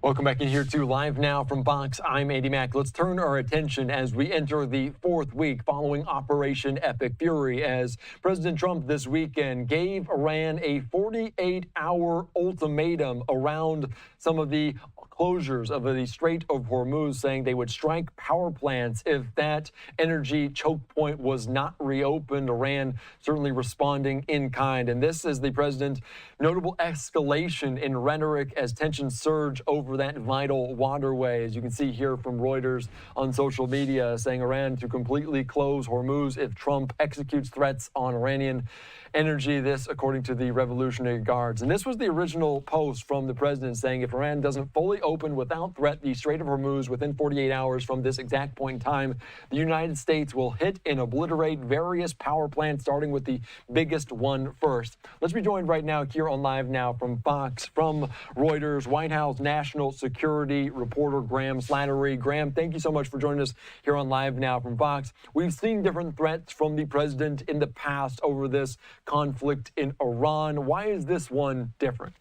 Welcome back in here to Live Now from Fox. I'm Andy Mack. Let's turn our attention as we enter the fourth week following Operation Epic Fury, as President Trump this weekend gave Iran a 48-hour ultimatum around some of the closures of the Strait of Hormuz, saying they would strike power plants if that energy choke point was not reopened. Iran certainly responding in kind. And this is the president's notable escalation in rhetoric as tensions surge over that vital waterway. As you can see here from Reuters on social media, saying Iran to completely close Hormuz if Trump executes threats on Iranian energy. This, according to the Revolutionary Guards. And this was the original post from the president, saying if Iran doesn't fully open without threat the Strait of Hormuz within 48 hours from this exact point in time, the United States will hit and obliterate various power plants, starting with the biggest one first. Let's be joined right now here on Live Now from Fox, from Reuters, White House national security reporter Graham Slattery. Graham, thank you so much for joining us here on Live Now from Fox. We've seen different threats from the president in the past over this conflict in Iran. Why is this one different?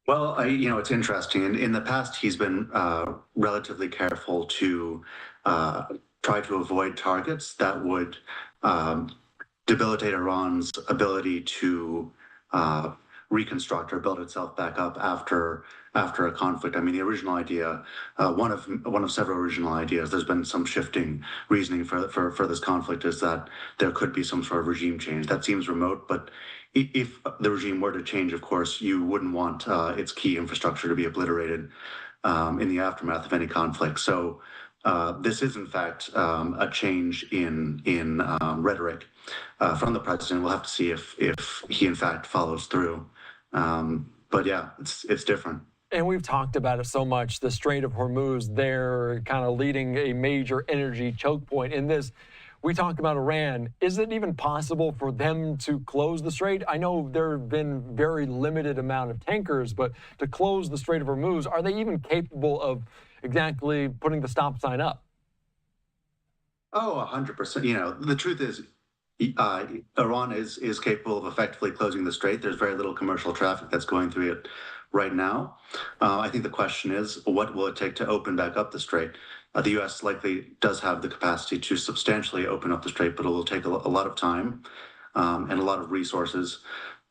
Well, it's interesting. In the past, he's been relatively careful to try to avoid targets that would debilitate Iran's ability to reconstruct or build itself back up after a conflict. I mean, the original idea, one of several original ideas, there's been some shifting reasoning for this conflict, is that there could be some sort of regime change. That seems remote, but if the regime were to change, of course, you wouldn't want its key infrastructure to be obliterated in the aftermath of any conflict. So this is, in fact, a change in rhetoric from the president. We'll have to see if he, in fact, follows through. But yeah, it's different. And we've talked about it so much, the Strait of Hormuz, they're kind of leading a major energy choke point. In this, we talk about Iran. Is it even possible for them to close the strait? I know there have been very limited amount of tankers, but to close the Strait of Hormuz, are they even capable of exactly putting the stop sign up? Oh, 100%. The truth is, Iran is capable of effectively closing the strait. There's very little commercial traffic that's going through it right now. I think the question is, what will it take to open back up the strait? The U.S. likely does have the capacity to substantially open up the strait, but it will take a lot of time and a lot of resources.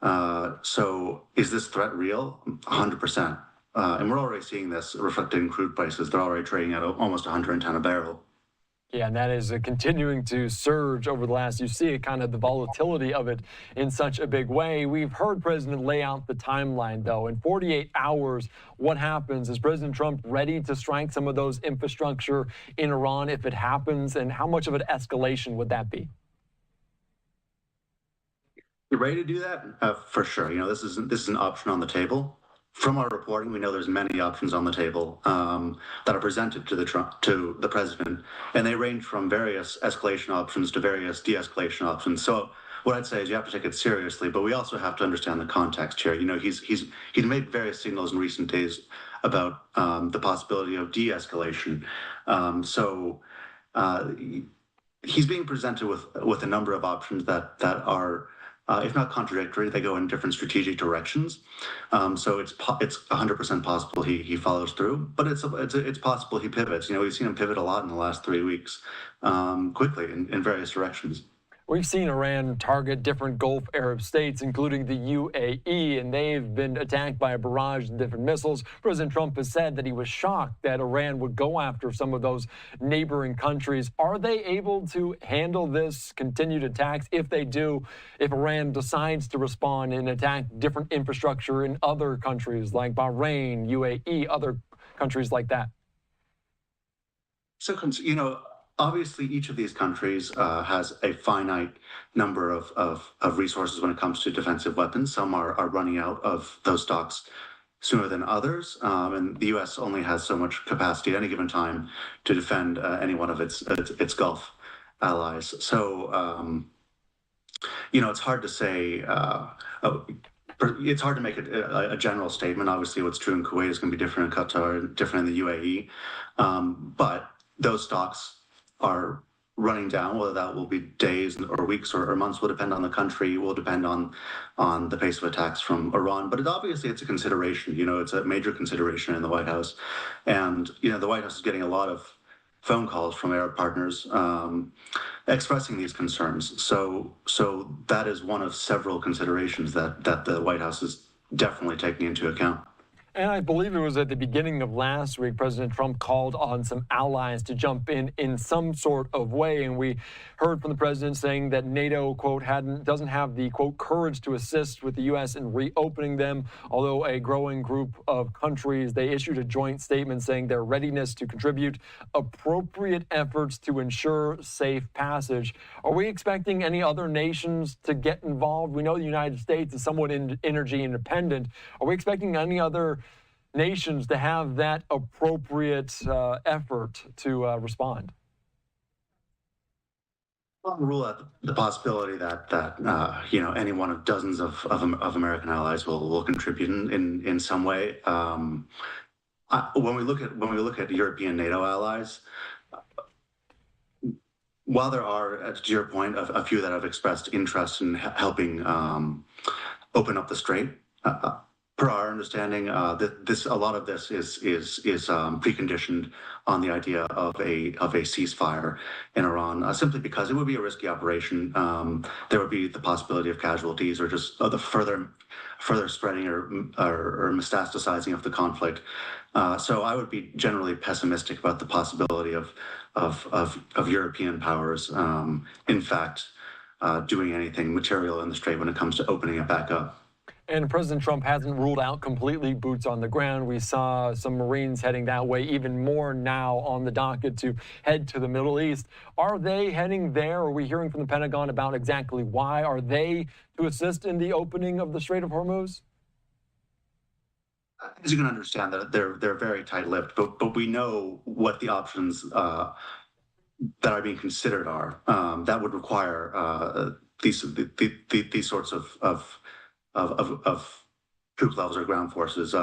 So is this threat real? 100%. And we're already seeing this reflected in crude prices. They're already trading at almost 110 a barrel. Yeah, and that is continuing to surge over the last, you see it, kind of the volatility of it in such a big way. We've heard President lay out the timeline, though. In 48 hours, what happens? Is President Trump ready to strike some of those infrastructure in Iran if it happens? And how much of an escalation would that be? You're ready to do that? For sure. This is an option on the table. From our reporting, we know there's many options on the table that are presented to the president, and they range from various escalation options to various de-escalation options. So what I'd say is you have to take it seriously, but we also have to understand the context here. He's made various signals in recent days about the possibility of de-escalation. So he's being presented with a number of options that are, if not contradictory, they go in different strategic directions. So it's 100% possible he follows through, but it's possible he pivots. We've seen him pivot a lot in the last 3 weeks, quickly in various directions. We've seen Iran target different Gulf Arab states, including the UAE, and they've been attacked by a barrage of different missiles. President Trump has said that he was shocked that Iran would go after some of those neighboring countries. Are they able to handle this continued attacks? If they do, if Iran decides to respond and attack different infrastructure in other countries like Bahrain, UAE, other countries like that? So, obviously, each of these countries has a finite number of resources when it comes to defensive weapons. Some are running out of those stocks sooner than others, and the U.S. only has so much capacity at any given time to defend any one of its Gulf allies. So, it's hard to say. It's hard to make a general statement. Obviously, what's true in Kuwait is going to be different in Qatar, different in the UAE, but those stocks are running down. Whether that will be days or weeks or months will depend on the country, will depend on the pace of attacks from Iran. But it's a consideration. It's a major consideration in the White House, and the White House is getting a lot of phone calls from Arab partners expressing these concerns. So that is one of several considerations that the White House is definitely taking into account. And I believe it was at the beginning of last week, President Trump called on some allies to jump in some sort of way. And we heard from the president saying that NATO, quote, doesn't have the, quote, courage to assist with the U.S. in reopening them. Although a growing group of countries, they issued a joint statement saying their readiness to contribute appropriate efforts to ensure safe passage. Are we expecting any other nations to get involved? We know the United States is somewhat energy independent. Are we expecting any other nations to have that appropriate effort to respond? I'll rule out the possibility that any one of dozens of American allies will contribute in some way. When we look at European NATO allies, while there are, to your point, a few that have expressed interest in helping open up the strait. Per our understanding, a lot of this is preconditioned on the idea of a ceasefire in Iran, simply because it would be a risky operation. There would be the possibility of casualties or just the further spreading or metastasizing of the conflict. So I would be generally pessimistic about the possibility of European powers, in fact, doing anything material in the strait when it comes to opening it back up. And President Trump hasn't ruled out completely boots on the ground. We saw some Marines heading that way, even more now on the docket to head to the Middle East. Are they heading there? Are we hearing from the Pentagon about exactly why? Are they to assist in the opening of the Strait of Hormuz? As you can understand, that they're very tight-lipped, but we know what the options that are being considered are. That would require these sorts of troop levels or ground forces.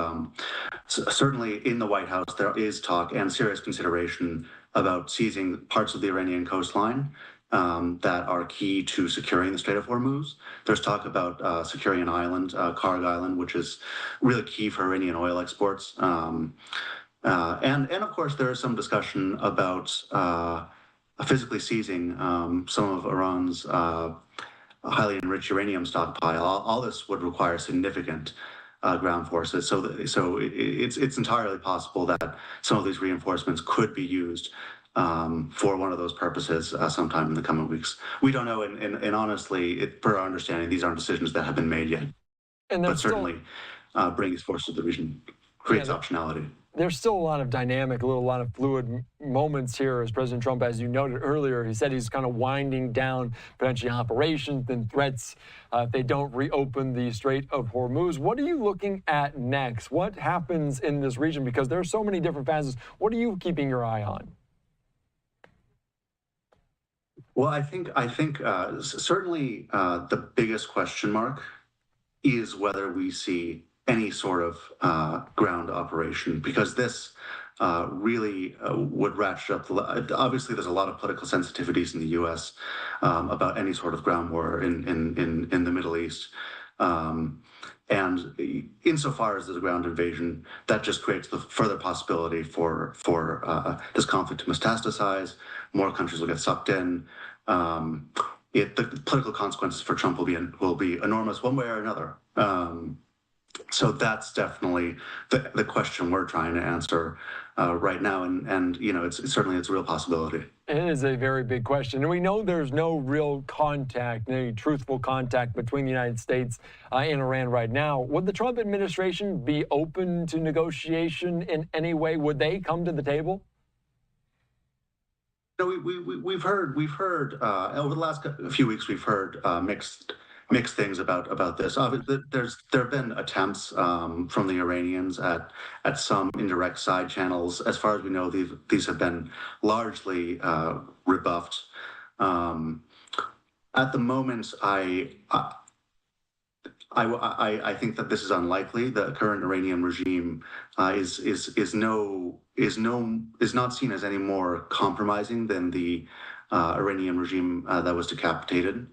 Certainly in the White House, there is talk and serious consideration about seizing parts of the Iranian coastline that are key to securing the Strait of Hormuz. There's talk about securing an island, Karg Island, which is really key for Iranian oil exports. And of course, there is some discussion about physically seizing some of Iran's highly enriched uranium stockpile. All this would require significant ground forces. So it's entirely possible that some of these reinforcements could be used for one of those purposes sometime in the coming weeks. We don't know, and honestly, per our understanding, these aren't decisions that have been made yet. But certainly, bringing these forces to the region creates optionality. There's still a lot of dynamic, a lot of fluid moments here as President Trump, as you noted earlier, he said he's kind of winding down potentially operations and threats if they don't reopen the Strait of Hormuz. What are you looking at next? What happens in this region? Because there are so many different facets. What are you keeping your eye on? Well, I think certainly the biggest question mark is whether we see any sort of ground operation, because this really would ratchet up obviously there's a lot of political sensitivities in the U.S. About any sort of ground war in the Middle East. And insofar as there's a ground invasion, that just creates the further possibility for this conflict to metastasize. More countries will get sucked in. The political consequences for Trump will be enormous one way or another. So that's definitely the question we're trying to answer right now, and it's certainly a real possibility. It is a very big question, and we know there's no real contact, no truthful contact between the United States and Iran right now. Would the Trump administration be open to negotiation in any way? Would they come to the table? We've heard over the last few weeks, we've heard mixed things about this. There have been attempts from the Iranians at some indirect side channels. As far as we know, these have been largely rebuffed. At the moment, I think that this is unlikely. The current Iranian regime is not seen as any more compromising than the Iranian regime that was decapitated.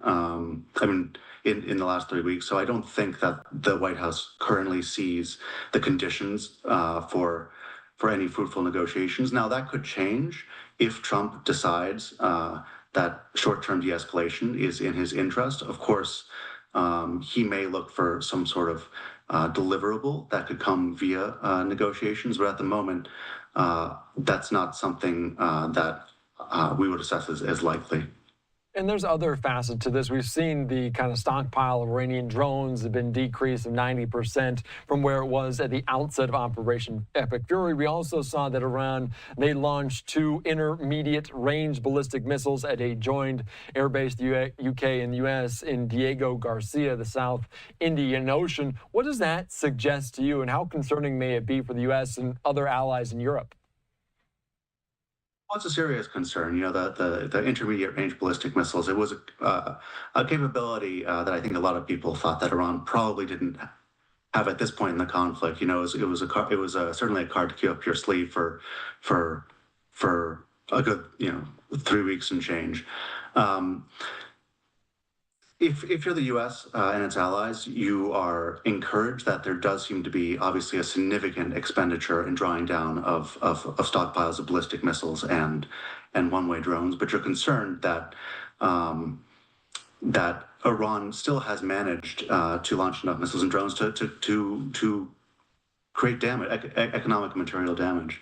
In the last 3 weeks. So I don't think that the White House currently sees the conditions for any fruitful negotiations. Now that could change if Trump decides that short-term de-escalation is in his interest. Of course, he may look for some sort of deliverable that could come via negotiations, but at the moment, that's not something that we would assess as likely. And there's other facets to this. We've seen the kind of stockpile of Iranian drones have been decreased of 90% from where it was at the outset of Operation Epic Fury. We also saw that Iran, they launched 2 intermediate range ballistic missiles at a joined airbase, the UK and the US, in Diego Garcia, the South Indian Ocean. What does that suggest to you, and how concerning may it be for the US and other allies in Europe? Well, it's a serious concern. The intermediate range ballistic missiles. It was a capability that I think a lot of people thought that Iran probably didn't have at this point in the conflict. It was certainly a card to keep up your sleeve for a good 3 weeks and change. If you're the U.S. And its allies, you are encouraged that there does seem to be obviously a significant expenditure in drawing down of stockpiles of ballistic missiles and one-way drones, but you're concerned that that Iran still has managed to launch enough missiles and drones to create damage, economic and material damage.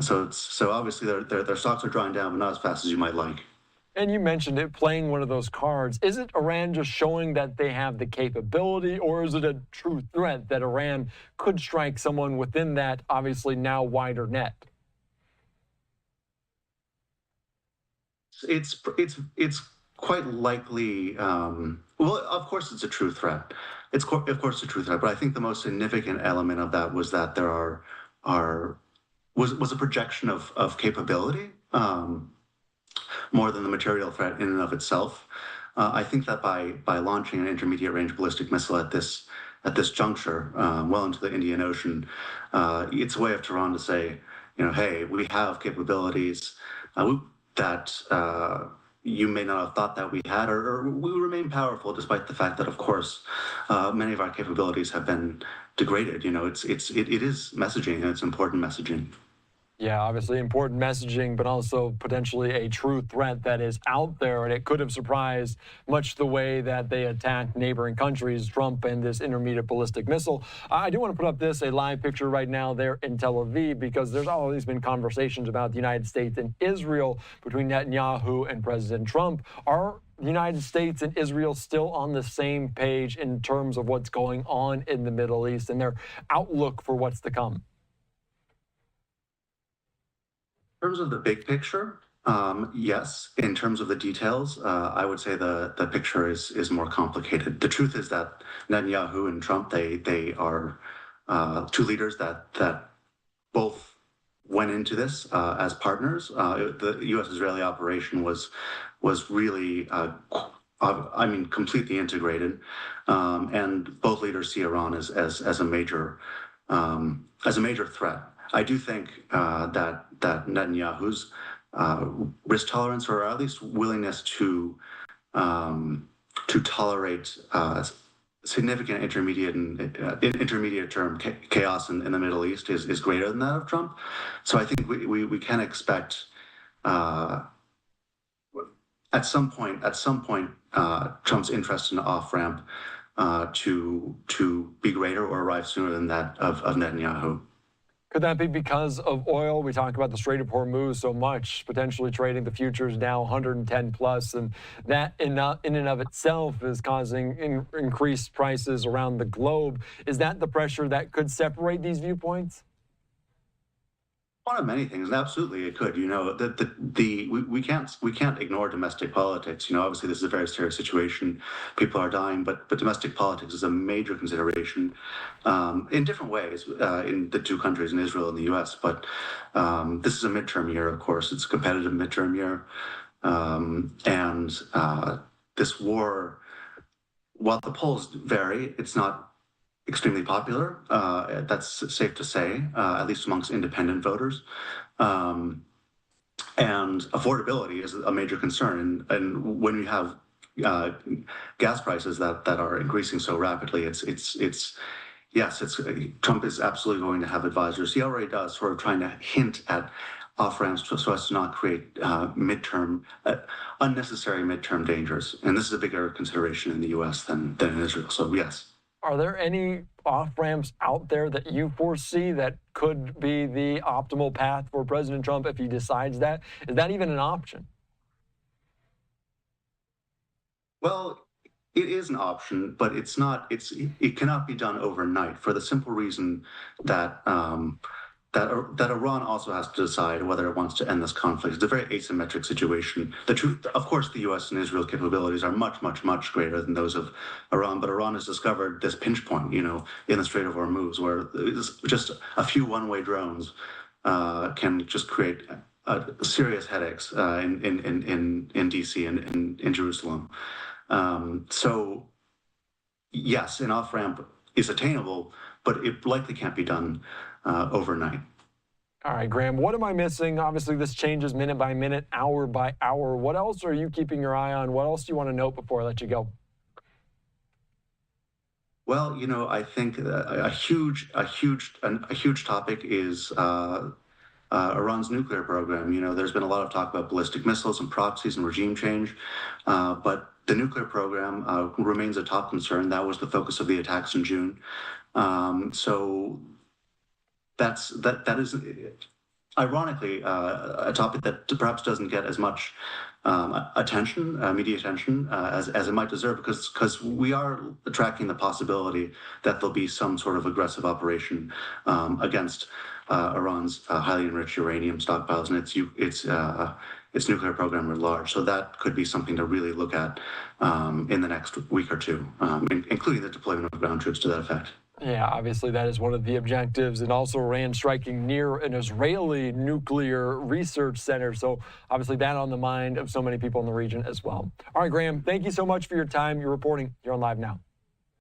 So obviously their stocks are drawing down, but not as fast as you might like. And you mentioned it, playing one of those cards. Is it Iran just showing that they have the capability, or is it a true threat that Iran could strike someone within that obviously now wider net? It's quite likely. Well, of course, it's a true threat. Of course a true threat. But I think the most significant element of that was that there was a projection of capability. More than the material threat in and of itself. I think that by launching an intermediate range ballistic missile at this juncture, well into the Indian Ocean, it's a way of Tehran to say, hey, we have capabilities that you may not have thought that we had, or we remain powerful despite the fact that, of course, many of our capabilities have been degraded. It is messaging, and it's important messaging. Yeah, obviously important messaging, but also potentially a true threat that is out there, and it could have surprised much the way that they attacked neighboring countries, Trump and this intermediate ballistic missile. I do want to put up a live picture right now there in Tel Aviv, because there's always been conversations about the United States and Israel between Netanyahu and President Trump. Are the United States and Israel still on the same page in terms of what's going on in the Middle East and their outlook for what's to come? In terms of the big picture, yes. In terms of the details, I would say the picture is more complicated. The truth is that Netanyahu and Trump, they are 2 leaders that both went into this as partners. The U.S.-Israeli operation was really, completely integrated, and both leaders see Iran as a major threat. I do think that Netanyahu's risk tolerance, or at least willingness to tolerate significant intermediate term chaos in the Middle East is greater than that of Trump. So I think we can expect at some point Trump's interest in the off ramp to be greater or arrive sooner than that of Netanyahu. Could that be because of oil? We talk about the Strait of Hormuz so much, potentially trading the futures now 110 plus, and that in and of itself is causing increased prices around the globe. Is that the pressure that could separate these viewpoints? One of many things, and absolutely it could. We can't ignore domestic politics. Obviously this is a very serious situation. People are dying, but domestic politics is a major consideration in different ways in the 2 countries, in Israel and the U.S. But this is a midterm year, of course. It's a competitive midterm year, and this war, while the polls vary, it's not extremely popular. That's safe to say, at least amongst independent voters. And affordability is a major concern. And when you have gas prices that are increasing so rapidly, Trump is absolutely going to have advisors. He already does, sort of trying to hint at off ramps so as to not create unnecessary midterm dangers. And this is a bigger consideration in the U.S. than in Israel. So yes. Are there any off-ramps out there that you foresee that could be the optimal path for President Trump if he decides that? Is that even an option? Well, it is an option, but it's not. It cannot be done overnight for the simple reason that that Iran also has to decide whether it wants to end this conflict. It's a very asymmetric situation. The truth, of course, the U.S. and Israel capabilities are much, much, much greater than those of Iran. But Iran has discovered this pinch point, in the Strait of Hormuz, where just a few one-way drones can just create serious headaches in D.C. and in Jerusalem. So, yes, an off-ramp is attainable, but it likely can't be done overnight. All right, Graham, what am I missing? Obviously, this changes minute by minute, hour by hour. What else are you keeping your eye on? What else do you want to note before I let you go? Well, I think a huge topic is Iran's nuclear program. There's been a lot of talk about ballistic missiles and proxies and regime change, but the nuclear program remains a top concern. That was the focus of the attacks in June. So that is ironically a topic that perhaps doesn't get as much media attention as it might deserve, because we are tracking the possibility that there'll be some sort of aggressive operation against Iran's highly enriched uranium stockpiles and its nuclear program at large. So that could be something to really look at in the next week or two, including the deployment of ground troops to that effect. Yeah, obviously that is one of the objectives, and also Iran striking near an Israeli nuclear research center. So obviously that on the mind of so many people in the region as well. All right, Graham, thank you so much for your time. You're reporting. You're on Live Now.